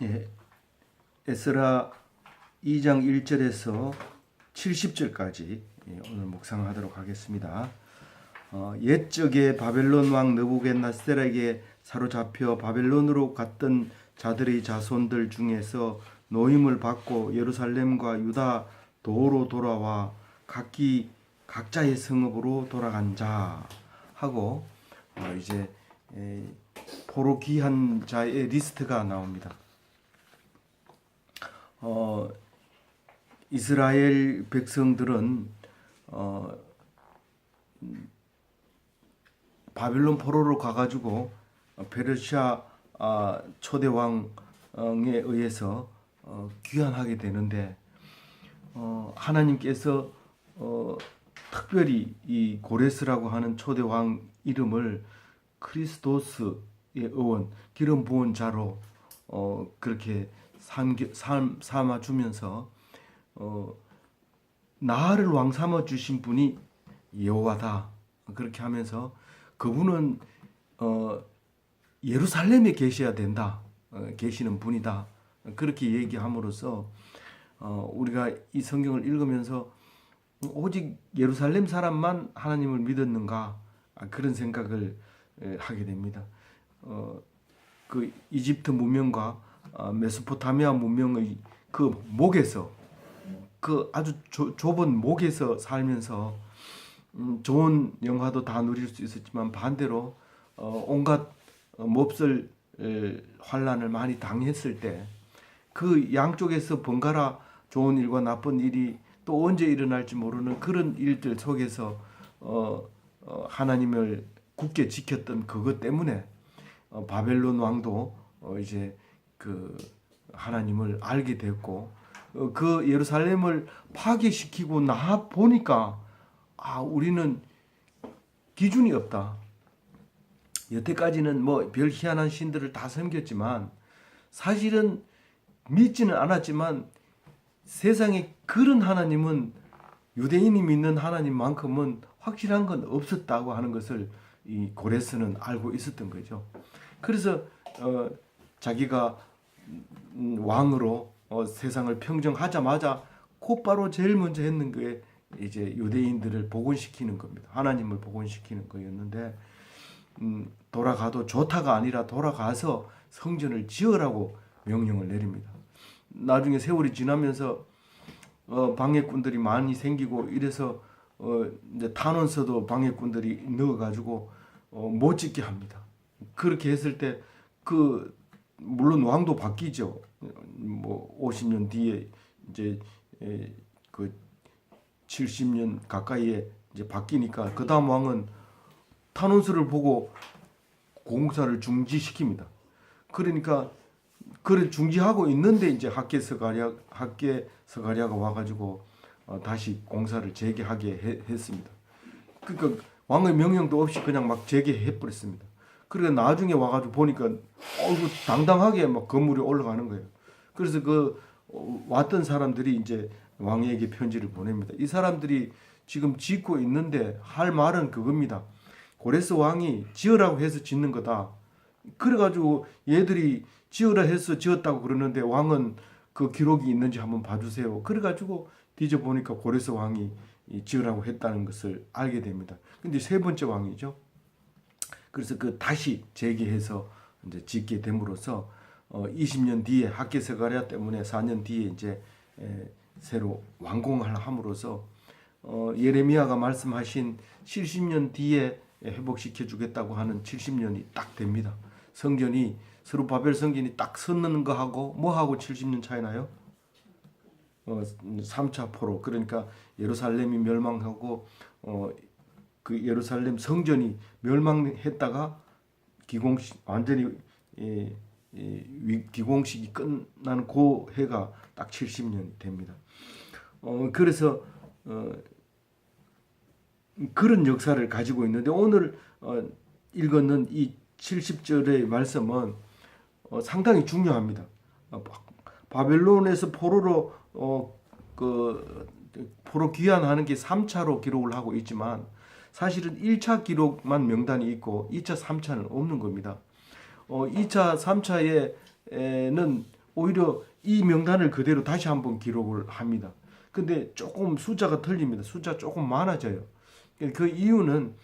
예, 에스라 2장 1절에서 70절까지 오늘 묵상하도록 하겠습니다. 옛적에 바벨론 왕 느부갓네살에게 사로잡혀 바벨론으로 갔던 자들의 자손들 중에서 노임을 받고 예루살렘과 유다 도로 돌아와 각자의 성읍으로 돌아간 자 하고 이제 포로 귀한 자의 리스트가 나옵니다. 이스라엘 백성들은 바벨론 포로로 가가지고 페르시아 초대 왕에 의해서 귀환하게 되는데 하나님께서 특별히 이 고레스라고 하는 초대 왕 이름을 크리스토스의 의원, 기름 부은 자로 그렇게 삼아 주면서 나를 왕 삼아 주신 분이 여호와다. 그렇게 하면서 그분은 예루살렘에 계셔야 된다. 계시는 분이다. 그렇게 얘기함으로써 우리가 이 성경을 읽으면서 오직 예루살렘 사람만 하나님을 믿었는가 그런 생각을 하게 됩니다. 그 이집트 문명과 메소포타미아 문명의 그 목에서 그 아주 좁은 목에서 살면서 좋은 영화도 다 누릴 수 있었지만 반대로 온갖 몹쓸 환란을 많이 당했을 때 그 양쪽에서 번갈아 좋은 일과 나쁜 일이 또 언제 일어날지 모르는 그런 일들 속에서 하나님을 굳게 지켰던 그것 때문에 바벨론 왕도 이제 그 하나님을 알게 됐고 그 예루살렘을 파괴시키고 나 보니까 우리는 기준이 없다. 여태까지는 뭐 별 희한한 신들을 다 섬겼지만 사실은 믿지는 않았지만 세상에 그런 하나님은 유대인이 믿는 하나님만큼은 확실한 건 없었다고 하는 것을 이 고레스는 알고 있었던 거죠. 그래서 자기가 왕으로 세상을 평정하자마자 곧바로 제일 먼저 했는 게 이제 유대인들을 복원시키는 겁니다. 하나님을 복원시키는 거였는데 돌아가도 좋다가 아니라 돌아가서 성전을 지으라고 명령을 내립니다. 나중에 세월이 지나면서 방해꾼들이 많이 생기고 이래서 이제 탄원서도 방해꾼들이 넣어가지고 못 짓게 합니다. 그렇게 했을 때 물론 왕도 바뀌죠. 뭐 50년 뒤에 이제 그 70년 가까이에 이제 바뀌니까 그 다음 왕은 탄원서를 보고 공사를 중지시킵니다. 그러니까 그를 중지하고 있는데 이제 학계 서가랴가 와가지고 다시 공사를 재개하게 했습니다. 그러니까 왕의 명령도 없이 그냥 막 재개해 버렸습니다. 그러니까 나중에 와가지고 보니까 당당하게 막 건물이 올라가는 거예요. 그래서 왔던 사람들이 이제 왕에게 편지를 보냅니다. 이 사람들이 지금 짓고 있는데 할 말은 그겁니다. 고레스 왕이 지으라고 해서 짓는 거다. 그래가지고 얘들이 지으라 해서 지었다고 그러는데 왕은 그 기록이 있는지 한번 봐주세요. 그래가지고 뒤져보니까 고레스 왕이 지으라고 했다는 것을 알게 됩니다. 근데 세 번째 왕이죠. 그래서 다시 재개해서 이제 짓게 됨으로써 20년 뒤에 학계 서가랴 때문에 4년 뒤에 이제 새로 완공을 함으로써 예레미야가 말씀하신 70년 뒤에 회복시켜 주겠다고 하는 70년이 딱 됩니다. 성전이 스룹바벨 성전이 딱 섰는 거하고 뭐하고 70년 차이 나요? 3차 포로. 그러니까 예루살렘이 멸망하고 그 예루살렘 성전이 멸망했다가 완전히 기공식이 끝나는 그 해가 딱 70년이 됩니다. 그래서 그런 역사를 가지고 있는데 오늘 읽었는 이 70절의 말씀은 상당히 중요합니다. 바벨론에서 포로로 포로 귀환하는 게 3차로 기록을 하고 있지만 사실은 1차 기록만 명단이 있고 2차, 3차는 없는 겁니다. 2차, 3차에는 오히려 이 명단을 그대로 다시 한번 기록을 합니다. 근데 조금 숫자가 틀립니다. 숫자 조금 많아져요. 그 이유는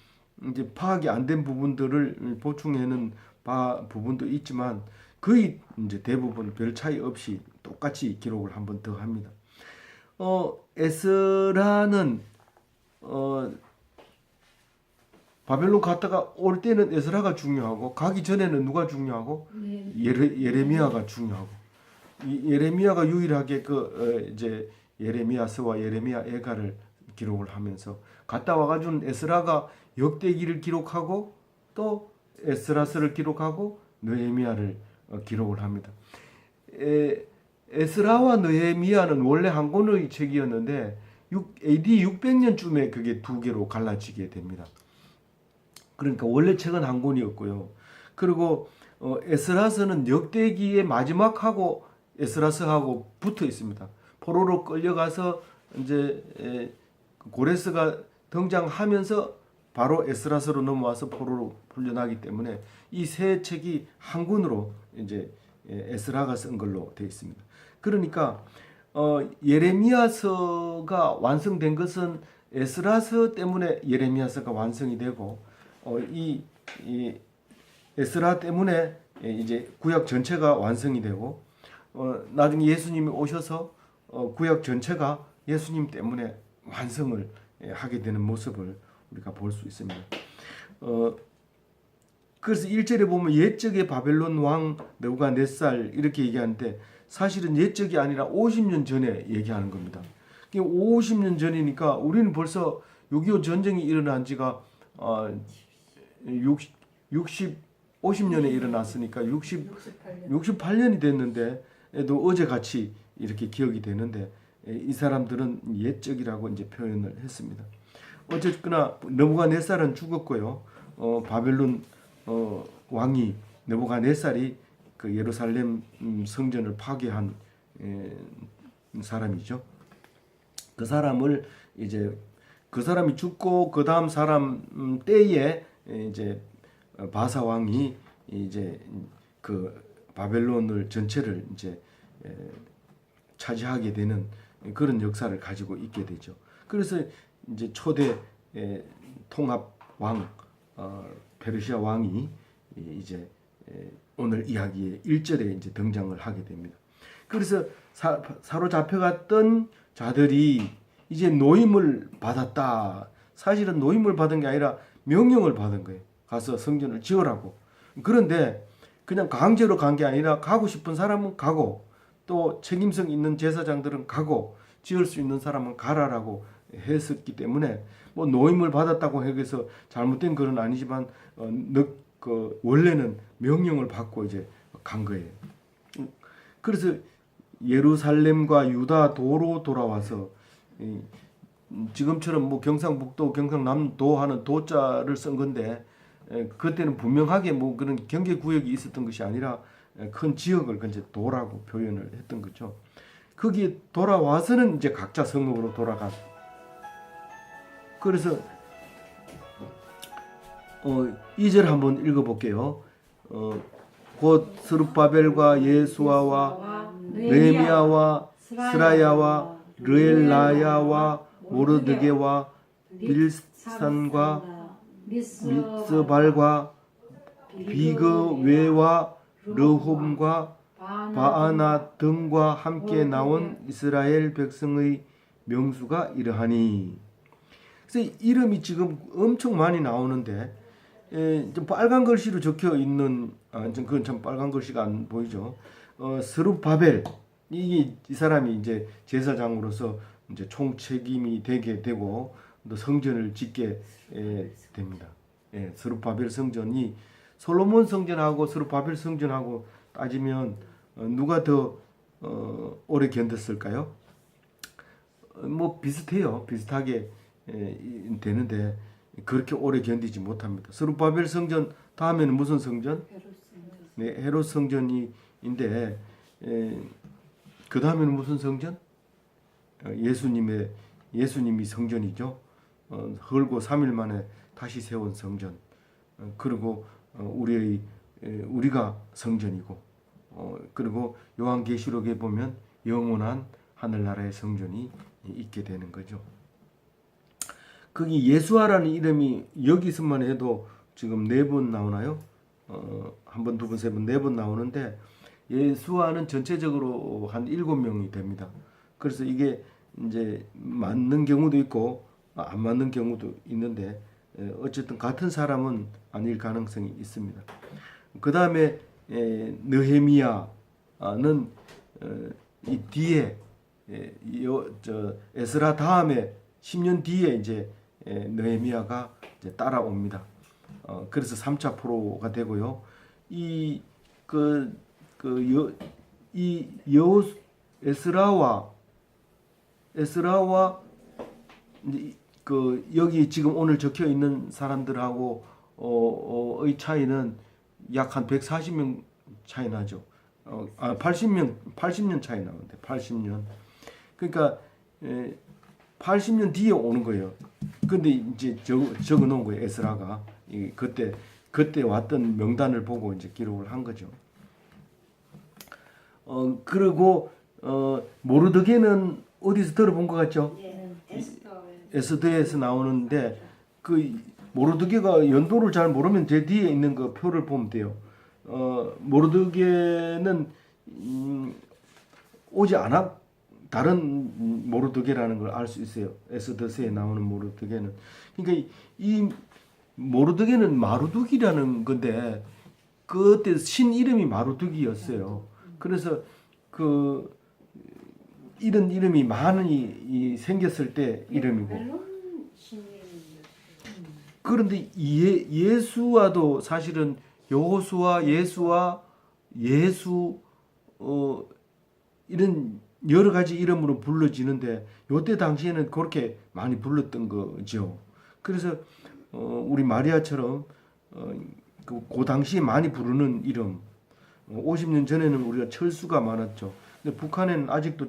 이제 파악이 안 된 부분들을 보충해는 부분도 있지만 거의 이제 대부분 별 차이 없이 똑같이 기록을 한번 더 합니다. 에스라는 바벨론 갔다가 올 때는 에스라가 중요하고 가기 전에는 누가 중요하고 예레미야가 중요하고 예레미야가 유일하게 이제 예레미야서와 예레미야 애가를 기록을 하면서 갔다 와가지고 에스라가 역대기를 기록하고 또 에스라서를 기록하고 느헤미야를 기록을 합니다. 에스라와 느헤미야는 원래 한 권의 책이었는데 AD 600년쯤에 그게 두 개로 갈라지게 됩니다. 그러니까 원래 책은 한 권이었고요. 그리고 에스라서는 역대기의 마지막하고 에스라서하고 붙어 있습니다. 포로로 끌려가서 이제 고레스가 등장하면서 바로 에스라서로 넘어와서 포로로 풀려나기 때문에 이 세 책이 한 권으로 이제 에스라가 쓴 걸로 되어 있습니다. 그러니까 예레미야서가 완성된 것은 에스라서 때문에 예레미야서가 완성이 되고 이 에스라 때문에 이제 구약 전체가 완성이 되고 나중에 예수님이 오셔서 구약 전체가 예수님 때문에 완성을 하게 되는 모습을 우리가 볼 수 있습니다. 그래서 1절에 보면 옛적의 바벨론 왕 느부갓네살 이렇게 얘기하는데 사실은 옛적이 아니라 50년 전에 얘기하는 겁니다. 50년 전이니까 우리는 벌써 6.25 전쟁이 일어난 지가 50년에 일어났으니까 68년이 됐는데도 어제같이 이렇게 기억이 되는데 이 사람들은 옛적이라고 이제 표현을 했습니다. 어쨌거나 느부갓네살은 죽었고요. 바벨론 왕이 느부갓네살이 그 예루살렘 성전을 파괴한 사람이죠. 그 사람을 이제 그 사람이 죽고 그 다음 사람 때에 이제 바사 왕이 이제 그 바벨론을 전체를 이제 차지하게 되는 그런 역사를 가지고 있게 되죠. 그래서 이제 초대 통합 왕 페르시아 왕이 이제 오늘 이야기의 1절에 이제 등장을 하게 됩니다. 그래서 사로잡혀갔던 자들이 이제 노임을 받았다. 사실은 노임을 받은 게 아니라 명령을 받은 거예요. 가서 성전을 지으라고. 그런데 그냥 강제로 간 게 아니라 가고 싶은 사람은 가고 또 책임성 있는 제사장들은 가고 지을 수 있는 사람은 가라라고 했었기 때문에 뭐 노임을 받았다고 해서 잘못된 건 아니지만 원래는 명령을 받고 이제 간 거예요. 그래서 예루살렘과 유다 도로 돌아와서 지금처럼 뭐 경상북도, 경상남도 하는 도자를 쓴 건데 그때는 분명하게 뭐 그런 경계 구역이 있었던 것이 아니라 큰 지역을 이제 도라고 표현을 했던 거죠. 거기에 돌아와서는 이제 각자 성읍으로 돌아가. 그래서 2절 한번 읽어볼게요. 곧 스룹바벨과 예수아와 느헤미야와 스라야와 르엘라야와 모르드게와 빌산과 미스발과 비그웨와 르홈과 바아나 등과 함께 나온 이스라엘 백성의 명수가 이러하니. 그래서 이름이 지금 엄청 많이 나오는데 좀 빨간 글씨로 적혀 있는 그건 참 빨간 글씨가 안 보이죠. 스룹바벨 이 사람이 이제 제사장으로서 이제 총책임이 되게 되고 또 성전을 짓게 됩니다. 스룹바벨 성전이 솔로몬 성전하고 스룹바벨 성전하고 따지면 누가 더 오래 견뎠을까요? 뭐 비슷해요. 비슷하게 되는데 그렇게 오래 견디지 못합니다. 스룹바벨 성전 다음에는 무슨 성전? 헤롯 성전인데 그 다음에는 무슨 성전? 예수님이 성전이죠. 헐고 3일 만에 다시 세운 성전. 그리고 우리가 성전이고 그리고 요한계시록에 보면 영원한 하늘나라의 성전이 있게 되는 거죠. 거기 예수아라는 이름이 여기서만 해도 지금 4번 나오나요? 한 번, 두 번, 세 번, 4번 나오는데 예수아는 전체적으로 한 7명이 됩니다. 그래서 이게 이제 맞는 경우도 있고 안 맞는 경우도 있는데 어쨌든 같은 사람은 아닐 가능성이 있습니다. 그 다음에 느헤미야는 이 뒤에 에스라 다음에 10년 뒤에 이제 느헤미야가 이제 따라옵니다. 그래서 3차 포로가 되고요. 에스라와 여기 지금 오늘 적혀 있는 사람들하고 의 차이는 약 한 140명 차이 나죠. 80년 차이 나는데 80년. 그러니까 80년 뒤에 오는 거예요. 근데 이제 적어 놓은 거예요. 에스라가 그때 왔던 명단을 보고 이제 기록을 한 거죠. 그리고 모르드게는 어디서 들어본 것 같죠? 에스더에서 나오는데 그 모르드게가 연도를 잘 모르면 제 뒤에 있는 그 표를 보면 돼요. 모르드게는 오지 않아 다른 모르드게라는 걸 알 수 있어요. 에스더서에 나오는 모르드게는. 그러니까 이 모르드게는 마루둑이라는 건데 그때 신 이름이 마루둑이었어요. 그래서 그 이런 이름이 많이 생겼을 때 이름이고. 그런데 예수와도 사실은 여호수아, 예수 이런 여러 가지 이름으로 불러지는데 요때 당시에는 그렇게 많이 불렀던 거죠. 그래서 우리 마리아처럼 그 당시에 많이 부르는 이름 50년 전에는 우리가 철수가 많았죠. 근데 북한에는 아직도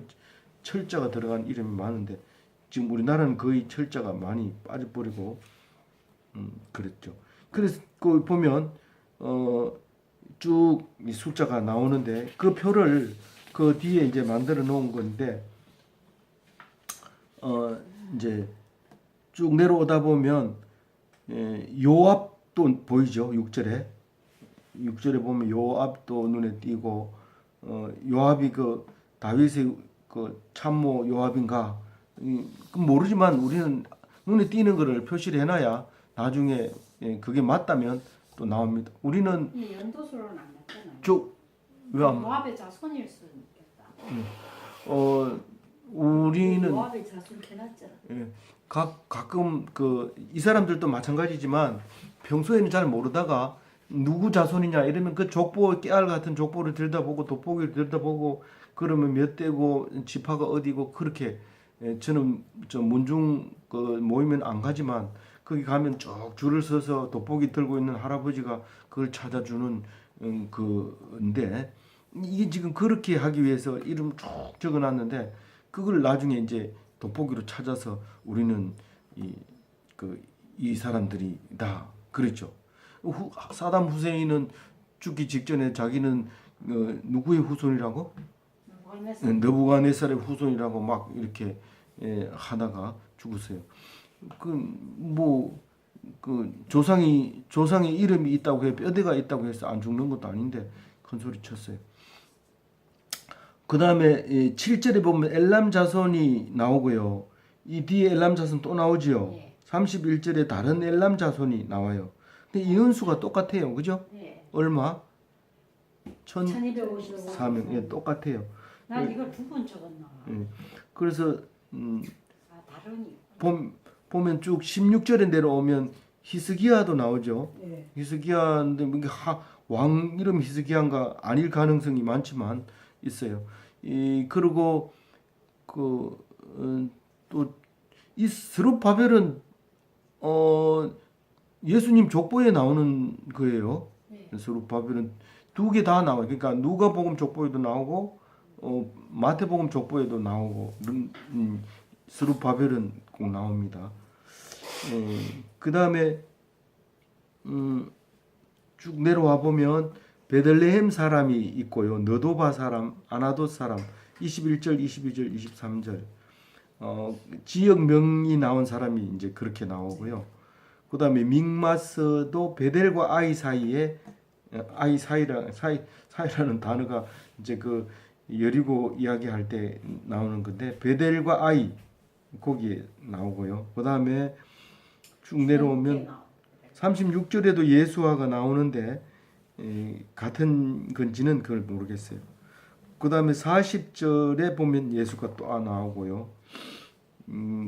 철자가 들어간 이름이 많은데 지금 우리나라는 거의 철자가 많이 빠져버리고 그랬죠. 그래서 그 보면 쭉 이 숫자가 나오는데 그 표를 그 뒤에 이제 만들어 놓은 건데 이제 쭉 내려오다 보면 요압도 보이죠. 6절에 보면 요압도 눈에 띄고 요압이 그 다윗의 그 참모 요압인가 모르지만 우리는 눈에 띄는 거를 표시를 해놔야 나중에 그게 맞다면 또 나옵니다. 우리는 연도수로는 안 났잖아요. 요압의 자손일 수 있겠다. 우리는 요압의 자손 캐놨잖아. 가끔 이 사람들도 마찬가지지만 평소에는 잘 모르다가 누구 자손이냐 이러면 그 족보 깨알 같은 족보를 들여다보고 돋보기를 들여다보고 그러면 몇 대고 지파가 어디고 그렇게 저는 문중 모이면 안 가지만 거기 가면 쭉 줄을 서서 돋보기 들고 있는 할아버지가 그걸 찾아주는 그인데 이게 지금 그렇게 하기 위해서 이름 쭉 적어놨는데 그걸 나중에 이제 돋보기로 찾아서 우리는 이 사람들이다 그랬죠. 사담 후세인은 죽기 직전에 자기는 누구의 후손이라고? 느부갓네살의 후손이라고 막 이렇게 하다가 죽었어요. 조상의 이름이 있다고 해 뼈대가 있다고 해서 안 죽는 것도 아닌데 큰 소리 쳤어요. 그 다음에 7절에 보면 엘람 자손이 나오고요. 이 뒤에 엘람 자손 또 나오지요. 31절에 다른 엘람 자손이 나와요. 근데 인원수가 똑같아요. 그죠? 얼마? 1254명. 예, 똑같아요. 나 이걸 두 번 적었나. 그래서 다르니. 보면 쭉 16절에 내려오면 히스기야도 나오죠. 히스기야인데 왕 이름 히스기야인가 아닐 가능성이 많지만 있어요. 그리고 또 이 스룹바벨은 예수님 족보에 나오는 거예요. 스룹바벨은 두 개 다 나와요. 그러니까 누가복음 족보에도 나오고 마태복음 족보에도 나오고 스룹바벨은 꼭 나옵니다. 그 다음에 쭉 내려와 보면 베들레헴 사람이 있고요. 너도바 사람, 아나돗 사람 21절, 22절, 23절 지역명이 나온 사람이 이제 그렇게 나오고요. 그다음에 믹마스도 베델과 아이 사이에 사이라는 단어가 이제 그 여리고 이야기할 때 나오는 건데 베델과 아이 거기에 나오고요. 그다음에 쭉 내려오면 36절에도 예수아가 나오는데 같은 건지는 그걸 모르겠어요. 그다음에 40절에 보면 예수가 또 나오고요.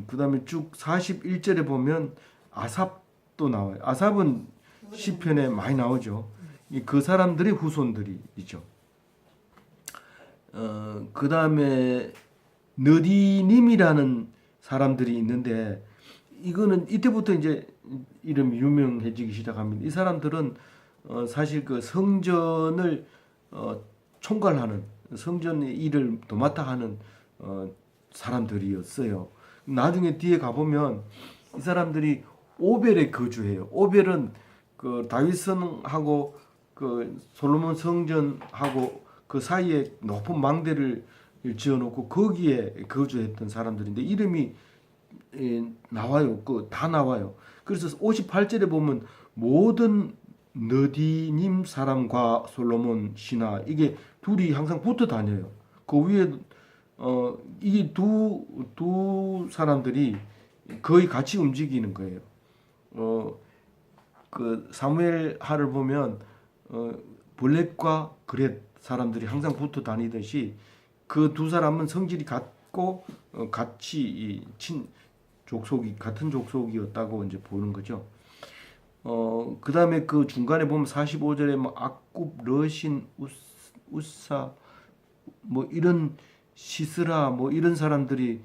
그다음에 쭉 41절에 보면 아삽도 나와요. 아삽은 시편에 많이 나오죠. 그 사람들이 후손들이죠. 그다음에 느디님이라는 사람들이 있는데 이거는 이때부터 이제 이름이 유명해지기 시작합니다. 이 사람들은 사실 그 성전을 총괄하는 성전의 일을 도맡아 하는 사람들이었어요. 나중에 뒤에 가보면 이 사람들이 오벨에 거주해요. 오벨은 그 다윗성하고 그 솔로몬 성전하고 그 사이에 높은 망대를 지어놓고 거기에 거주했던 사람들인데 이름이 나와요. 그 다 나와요. 그래서 58절에 보면 모든 너디님 사람과 솔로몬 신하 이게 둘이 항상 붙어 다녀요. 그 위에 이 두 사람들이 거의 같이 움직이는 거예요. 그 사무엘 하를 보면 블랙과 그렛 사람들이 항상 붙어 다니듯이 그 두 사람은 성질이 같고 같이 족속이 같은 족속이었다고 이제 보는 거죠. 그다음에 그 중간에 보면 45절에 뭐 악굽, 러신, 우사 뭐 이런 시스라 뭐 이런 사람들이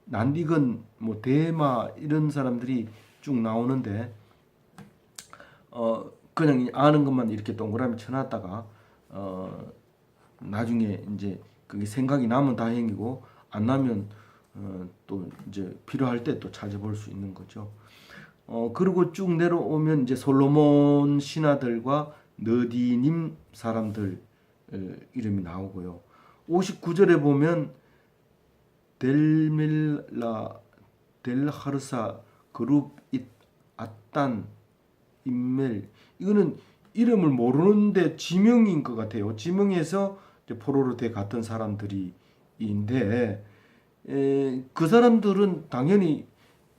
난디건 뭐 대마 이런 사람들이 쭉 나오는데 그냥 아는 것만 이렇게 동그라미 쳐놨다가 나중에 이제 그게 생각이 나면 다행이고 안 나면 또 이제 필요할 때 또 찾아볼 수 있는 거죠. 그리고 쭉 내려오면 이제 솔로몬 신하들과 너디님 사람들 이름이 나오고요. 59절에 보면 델밀라, 델하르사, 그룹, 아딴, 임멜 이거는 이름을 모르는데 지명인 것 같아요. 지명에서 포로로 돼 갔던 사람들이인데 그 사람들은 당연히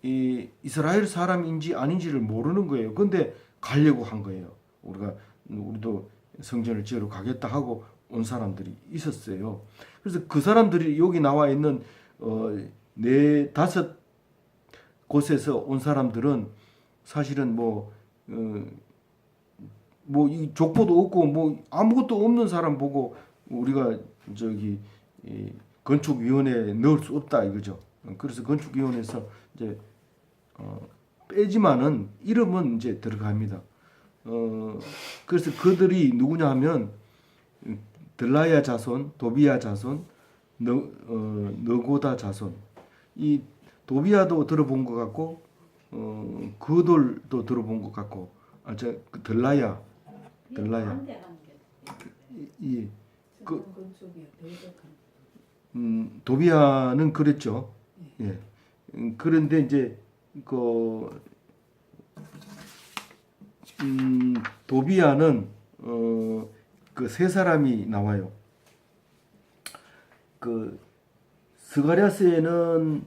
이스라엘 사람인지 아닌지를 모르는 거예요. 근데 가려고 한 거예요. 우리도 성전을 지으러 가겠다 하고 온 사람들이 있었어요. 그래서 그 사람들이 여기 나와 있는 네 다섯 곳에서 온 사람들은 사실은 이 족보도 없고 뭐 아무것도 없는 사람 보고 우리가 저기 건축위원회에 넣을 수 없다 이거죠. 그래서 건축위원회에서 이제 빼지만은 이름은 이제 들어갑니다. 그래서 그들이 누구냐 하면 들라야 자손, 도비야 자손, 너고다 자손. 이 도비야도 들어본 것 같고, 그들도 들어본 것 같고, 그 들라야. 도비야는 그랬죠. 예. 그런데 이제 도비야는 그 세 사람이 나와요. 그 스가랴서에는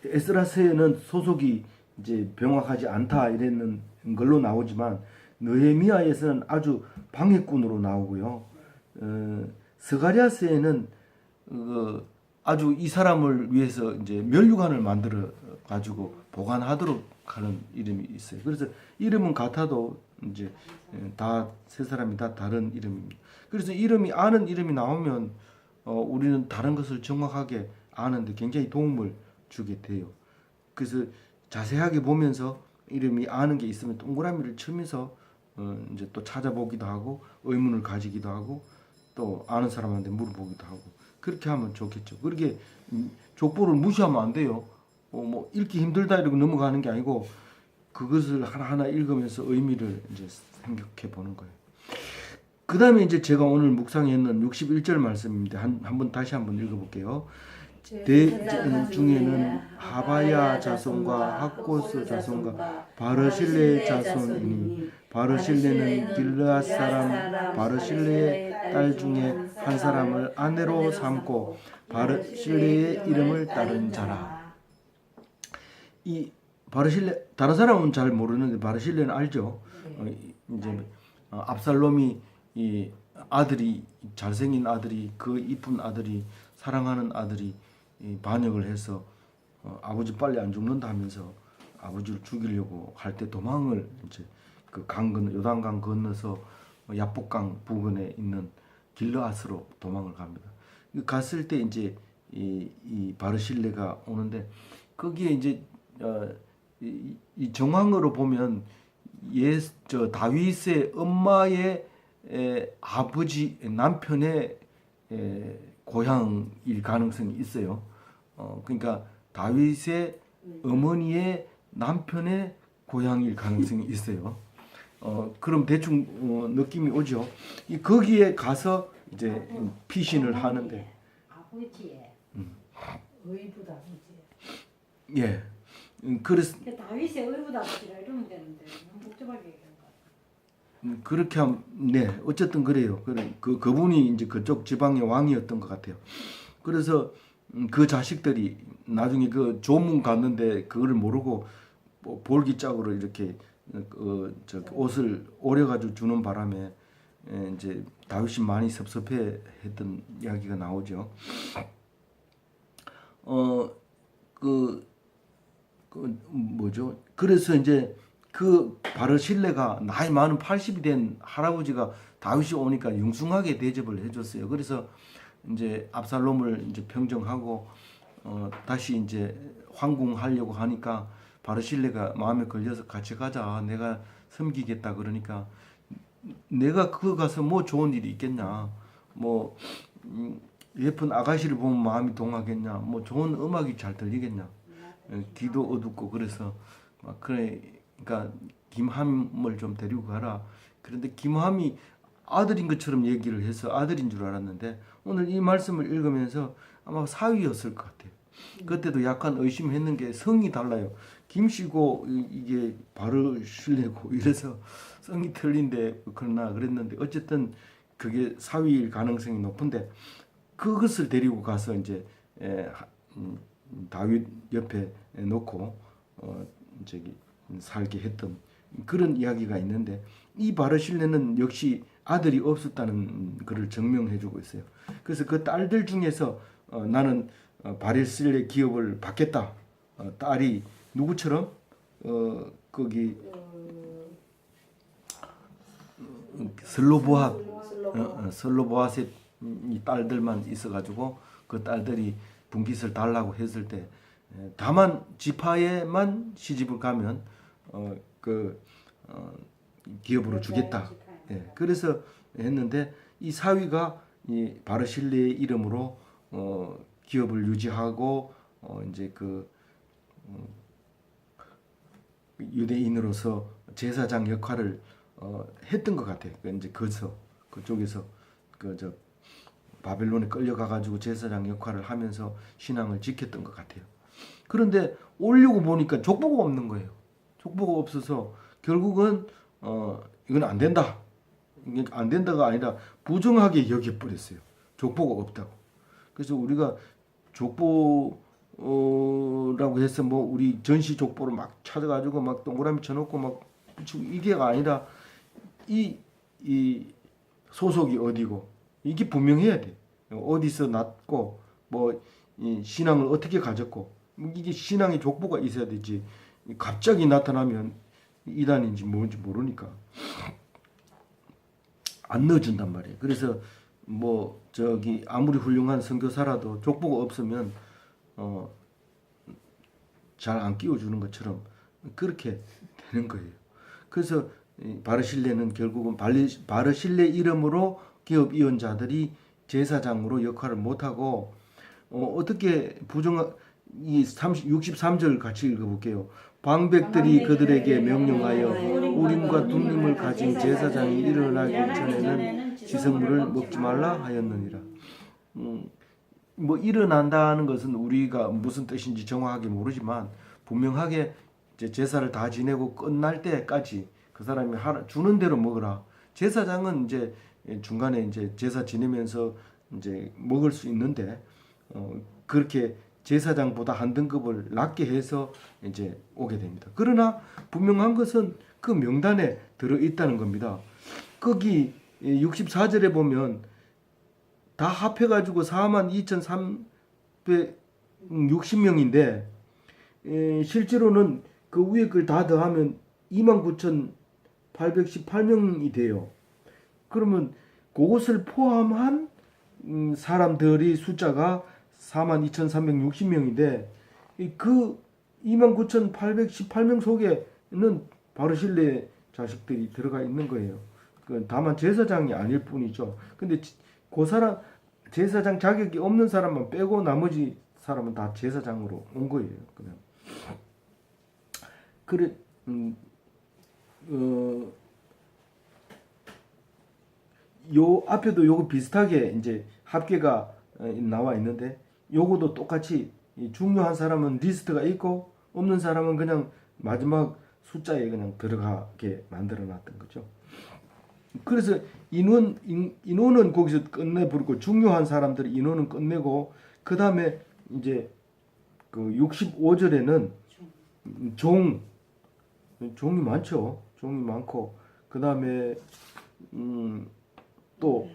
에스라서에는 소속이 이제 명확하지 않다 이랬는 걸로 나오지만 느헤미야에서는 아주 방해꾼으로 나오고요. 스가랴서에는 아주 이 사람을 위해서 이제 면류관을 만들어 가지고 보관하도록 하는 이름이 있어요. 그래서 이름은 같아도 이제 다 세 사람이 다 다른 이름입니다. 그래서 아는 이름이 나오면 우리는 다른 것을 정확하게 아는데 굉장히 도움을 주게 돼요. 그래서 자세하게 보면서 이름이 아는 게 있으면 동그라미를 치면서 이제 또 찾아보기도 하고 의문을 가지기도 하고 또 아는 사람한테 물어보기도 하고 그렇게 하면 좋겠죠. 그렇게 족보를 무시하면 안 돼요. 뭐 읽기 힘들다 이러고 넘어가는 게 아니고 그것을 하나하나 읽으면서 의미를 이제 생각해 보는 거예요. 그 다음에 이제 제가 오늘 묵상했는 61절 말씀입니다. 한번 다시 한번 읽어볼게요. 대 중에는 하바야 자손과 학고스 자손과 바르실레 자손이니 바르실레는 길르앗 사람 바르실레의 딸 중에 한 사람을 아내로 삼고 바르실레의 이름을 따른 자라. 이 바르실레 다른 사람은 잘 모르는데 바르실레는 알죠. 이제 압살롬이 이 아들이 잘생긴 아들이 그 이쁜 아들이 사랑하는 아들이 반역을 해서 아버지 빨리 안 죽는다 하면서 아버지를 죽이려고 할 때 도망을 이제 그 강 건너 요단강 건너서 야복강 부근에 있는 길르앗으로 도망을 갑니다. 갔을 때 이제 이 바르실레가 오는데 거기에 이제 이 정황으로 보면 저 다윗의 엄마의 아버지 남편의 고향일 가능성이 있어요. 그러니까 다윗의 어머니의 남편의 고향일 가능성이 있어요. 그럼 대충 느낌이 오죠. 거기에 가서 이제 피신을 하는데 아버지의 의붓 아버지. 예. 그래서 다윗의 의붓 아버지라 이러면 되는데 너무 복잡하게 얘기한 거. 그렇게 하면 네 어쨌든 그래요. 그분이 이제 그쪽 지방의 왕이었던 것 같아요. 그래서 그 자식들이 나중에 그 조문 갔는데 그거를 모르고 뭐 볼기짝으로 이렇게 저 옷을 오려가지고 주는 바람에 이제 다윗이 많이 섭섭해했던 이야기가 나오죠. 그 뭐죠? 그래서 이제 그 바르실레가 나이 많은 80이 된 할아버지가 다윗이 오니까 융숭하게 대접을 해줬어요. 그래서 이제 압살롬을 이제 평정하고 다시 이제 황궁하려고 하니까 바르실레가 마음에 걸려서 같이 가자. 내가 섬기겠다 그러니까 내가 그거 가서 뭐 좋은 일이 있겠냐. 뭐 예쁜 아가씨를 보면 마음이 동하겠냐. 뭐 좋은 음악이 잘 들리겠냐. 귀도 어둡고 그래서 막 그러니까 김함을 좀 데리고 가라. 그런데 김함이 아들인 것처럼 얘기를 해서 아들인 줄 알았는데 오늘 이 말씀을 읽으면서 아마 사위였을 것 같아요. 그때도 약간 의심했는 게 성이 달라요. 김씨고 이게 바르실레고 이래서 성이 틀린데 그러나 그랬는데 어쨌든 그게 사위일 가능성이 높은데 그것을 데리고 가서 이제 다윗 옆에 놓고 저기 살게 했던 그런 이야기가 있는데 이 바르실레는 역시 아들이 없었다는 것을 증명해주고 있어요. 그래서 그 딸들 중에서 나는 바르실레 기업을 받겠다. 딸이 누구처럼 거기 슬로보앗의 이 딸들만 있어가지고 그 딸들이 분깃을 달라고 했을 때 다만 지파에만 시집을 가면 기업으로 주겠다. 예, 그래서 했는데 이 사위가 이 바르실레의 이름으로 기업을 유지하고 이제 유대인으로서 제사장 역할을 했던 것 같아요. 이제 그쪽에서 저 바벨론에 끌려가 가지고 제사장 역할을 하면서 신앙을 지켰던 것 같아요. 그런데 오려고 보니까 족보가 없는 거예요. 족보가 없어서 결국은 이건 안 된다. 이게 안 된다가 아니라 부정하게 여겨버렸어요. 족보가 없다고. 그래서 우리가 족보라고 해서 뭐 우리 전시 족보를 막 찾아가지고 막 동그라미 쳐놓고 막 붙이고 이게가 아니라 이 소속이 어디고 이게 분명해야 돼. 어디서 났고 뭐 이 신앙을 어떻게 가졌고 이게 신앙의 족보가 있어야 되지. 갑자기 나타나면 이단인지 뭔지 모르니까 안 넣어준단 말이에요. 그래서 뭐 저기 아무리 훌륭한 선교사라도 족보가 없으면 잘 안 끼워주는 것처럼 그렇게 되는 거예요. 그래서 바르실레는 결국은 바르실레 이름으로 기업 이원자들이 제사장으로 역할을 못하고 어떻게 이 63절 같이 읽어볼게요. 방백들이 그들에게 명령하여 우림과 둠림을 가진 제사장이 일어나기 전에는 지성물을 먹지 말라 하였느니라. 뭐 일어난다는 것은 우리가 무슨 뜻인지 정확하게 모르지만 분명하게 이제 제사를 다 지내고 끝날 때까지 그 사람이 주는 대로 먹으라. 제사장은 이제 중간에 이제 제사 지내면서 이제 먹을 수 있는데 그렇게 제사장보다 한 등급을 낮게 해서 이제 오게 됩니다. 그러나 분명한 것은 그 명단에 들어 있다는 겁니다. 거기 64절에 보면 다 합해가지고 42,360명인데 실제로는 그 위에 걸 다 더하면 29,818명이 돼요. 그러면 그것을 포함한 사람들이 숫자가 42,360명인데 그 29,818명 속에는 바르실레 자식들이 들어가 있는 거예요. 다만 제사장이 아닐 뿐이죠. 근데 그 사람 제사장 자격이 없는 사람만 빼고 나머지 사람은 다 제사장으로 온 거예요. 그냥 그래 요 앞에도 요거 비슷하게 이제 합계가 나와 있는데 요거도 똑같이 중요한 사람은 리스트가 있고 없는 사람은 그냥 마지막 숫자에 그냥 들어가게 만들어 놨던 거죠. 그래서 인원은 거기서 끝내 부르고 중요한 사람들 인원은 끝내고 그 다음에 이제 그 65절에는 종이 많죠. 종이 많고 그 다음에 또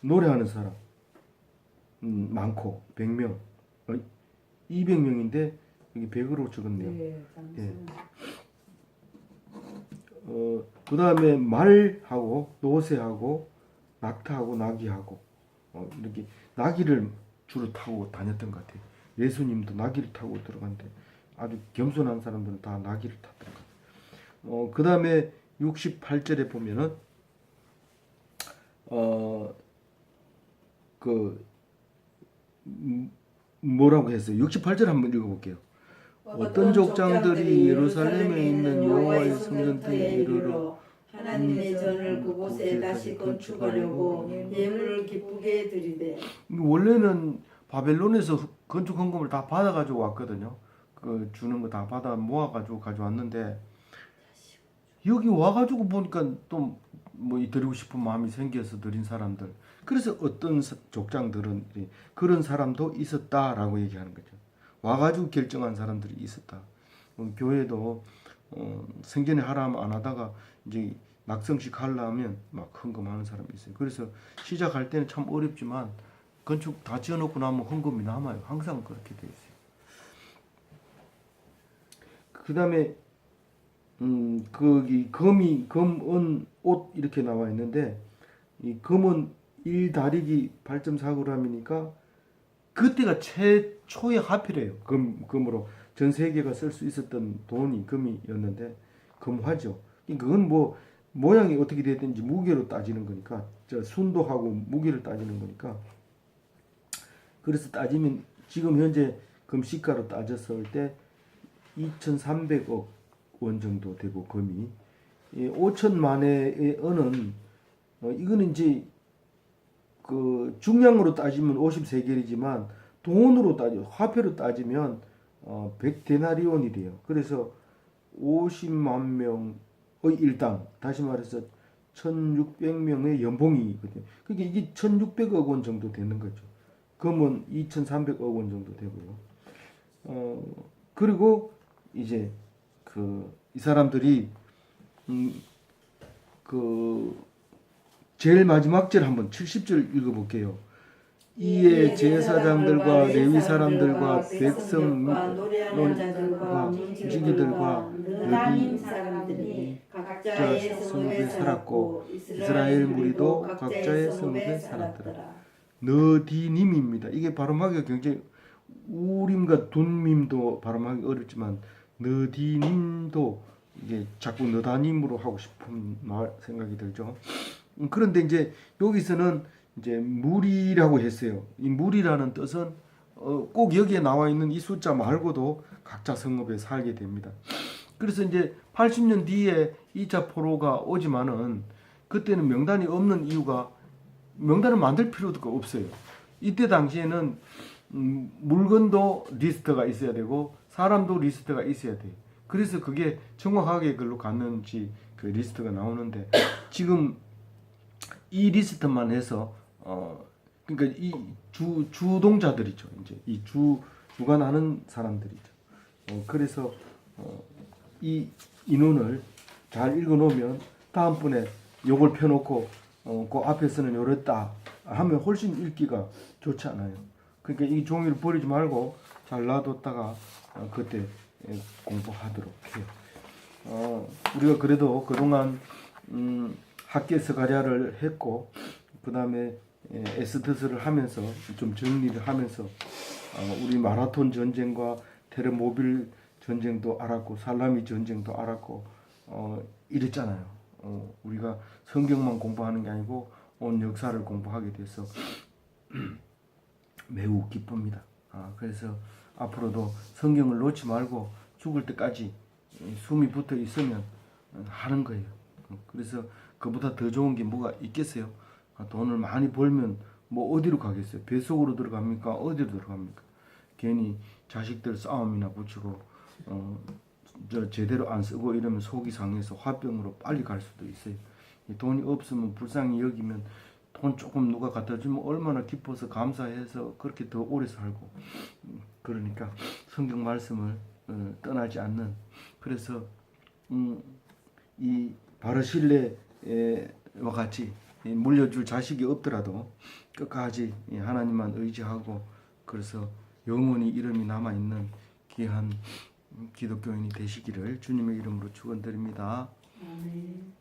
노래하는 사람 많고 100명 200명인데 여기 100으로 적었네요. 예. 그 다음에 말하고 노새하고 낙타하고 나귀하고 이렇게 나귀를 주로 타고 다녔던 것 같아요. 예수님도 나귀를 타고 들어갔는데 아주 겸손한 사람들은 다 나귀를 탔던 것 같아요. 그 다음에 68절에 보면은 뭐라고 했어요? 68절 한번 읽어볼게요. 어떤 족장들이 예루살렘에 있는 여호와의 성전터에 이르러 하나님의 전을 그곳에 다시 건축하려고 예물을 기쁘게 드리되 원래는 바벨론에서 건축 헌금을 다 받아가지고 왔거든요. 그 주는 거 다 받아 모아가지고 가져왔는데 여기 와가지고 보니까 또 뭐 드리고 싶은 마음이 생겨서 드린 사람들. 그래서 어떤 족장들은 그런 사람도 있었다라고 얘기하는 거죠. 와가지고 결정한 사람들이 있었다. 교회도 생전에 하라면 안 하다가 이제 낙성식 하려면 막 헌금하는 사람이 있어요. 그래서 시작할 때는 참 어렵지만 건축 다 지어놓고 나면 헌금이 남아요. 항상 그렇게 돼 있어요. 그 다음에 거기 금은 옷 이렇게 나와 있는데 이 금은 1다리기 8.4g이니까 그때가 최초의 화폐래요. 금으로 전 세계가 쓸 수 있었던 돈이 금이었는데 금화죠. 그건 뭐 모양이 어떻게 됐든지 무게로 따지는 거니까 순도하고 무게를 따지는 거니까 그래서 따지면 지금 현재 금 시가로 따졌을 때 2,300억 원 정도 되고 금이 5천만의 은은 이거는 이제 그 중량으로 따지면 53개이지만 돈으로 화폐로 따지면 100데나리온이 돼요. 그래서 50만 명의 일당, 다시 말해서 1,600명의 연봉이거든요. 그러니까 이게 1,600억 원 정도 되는 거죠. 금은 2,300억 원 정도 되고요. 그리고 이제 이 사람들이 제일 마지막 절 한번 70절 읽어볼게요. 이에 제사장들과 레위 사람들과 백성 노래하는 자들과 무지기들과 느닷 사람들이 각자의 성읍에 살았고 이스라엘 무리도 각자의 성읍에 살았더라. 느디님입니다. 이게 발음하기가 굉장히 우림과 둔밈도 발음하기 어렵지만 느디님도 이게 자꾸 느다님으로 하고 싶은 생각이 들죠. 그런데 이제 여기서는 이제 무리라고 했어요. 이 무리라는 뜻은 꼭 여기에 나와 있는 이 숫자 말고도 각자 성읍에 살게 됩니다. 그래서 이제 80년 뒤에 2차 포로가 오지만은 그때는 명단이 없는 이유가 명단을 만들 필요도 없어요. 이때 당시에는 물건도 리스트가 있어야 되고 사람도 리스트가 있어야 돼요. 그래서 그게 정확하게 글로 갔는지 그 리스트가 나오는데 지금 이 리스트만 해서 그러니까 이 주동자들이죠. 이제 이 주관하는 사람들이죠. 그래서 이 인원을 잘 읽어놓으면 다음번에 요걸 펴놓고 그 앞에서는 요랬다 하면 훨씬 읽기가 좋지 않아요. 그러니까 이 종이를 버리지 말고 잘 놔뒀다가 그때 공부하도록 해요. 우리가 그래도 그동안 학계서 가랴를 했고 그 다음에 에스더스를 하면서 좀 정리를 하면서 우리 마라톤 전쟁과 테르모빌 전쟁도 알았고 살라미 전쟁도 알았고 이랬잖아요. 우리가 성경만 공부하는 게 아니고 온 역사를 공부하게 돼서 매우 기쁩니다. 그래서 앞으로도 성경을 놓지 말고 죽을 때까지 숨이 붙어 있으면 하는 거예요. 그래서 그보다 더 좋은 게 뭐가 있겠어요? 돈을 많이 벌면 뭐 어디로 가겠어요? 뱃속으로 들어갑니까? 어디로 들어갑니까? 괜히 자식들 싸움이나 붙이고 저 제대로 안 쓰고 이러면 속이 상해서 화병으로 빨리 갈 수도 있어요. 돈이 없으면 불쌍히 여기면 돈 조금 누가 갖다 주면 얼마나 기뻐서 감사해서 그렇게 더 오래 살고 그러니까 성경 말씀을 떠나지 않는 그래서 이 바르실레와 같이 물려줄 자식이 없더라도 끝까지 하나님만 의지하고 그래서 영원히 이름이 남아있는 귀한 기독교인이 되시기를 주님의 이름으로 축원드립니다. 아멘.